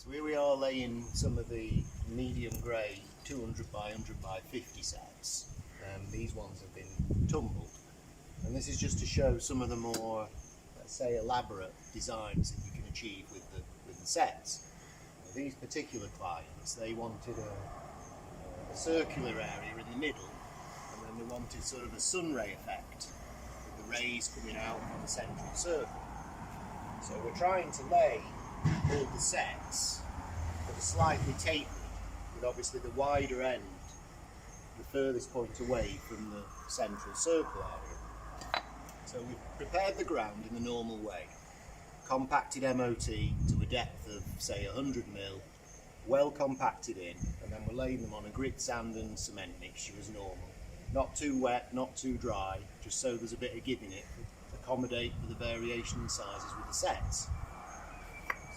So here we are laying some of the medium grey 200 by 100 by 50 sets. These ones have been tumbled, and this is just to show some of the more, let's say, elaborate designs that you can achieve with the sets. Now, these particular clients, they wanted a circular area in the middle, and then they wanted sort of a sun ray effect with the rays coming out from the central circle. So we're trying to lay all the sets that are slightly tapered, with obviously the wider end the furthest point away from the central circle area. So we've prepared the ground in the normal way, compacted MOT to a depth of say 100mm, well compacted in, and then we're laying them on a grit, sand and cement mixture as normal. Not too wet, not too dry, just so there's a bit of give in it to accommodate for the variation in sizes with the sets.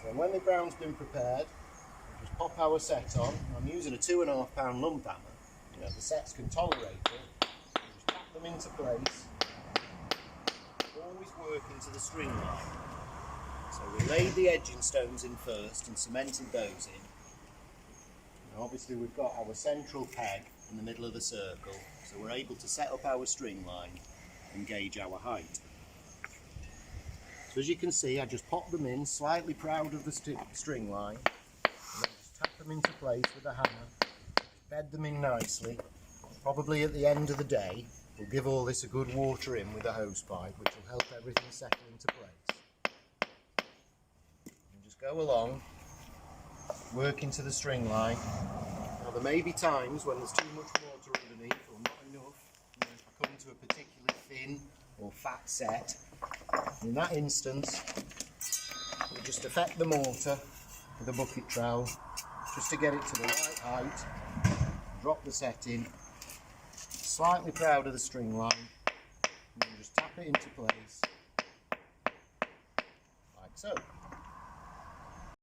So when the ground's been prepared, we'll just pop our set on. I'm using a 2.5 pound lump hammer. You know, the sets can tolerate it. Just tap them into place. Always work into the string line. So we laid the edging stones in first and cemented those in. Now obviously we've got our central peg in the middle of the circle, so we're able to set up our string line and gauge our height. So as you can see, I just pop them in, slightly proud of the string line, and then just tap them into place with a hammer, bed them in nicely. Probably at the end of the day, we'll give all this a good water in with a hose pipe, which will help everything settle into place. And just go along, work into the string line. Now there may be times when there's too much water underneath or not enough. You know, if I come to a particularly thin or fat set, in that instance, we just affect the mortar with a bucket trowel just to get it to the right height. Drop the set in, slightly proud of the string line, and then just tap it into place like so.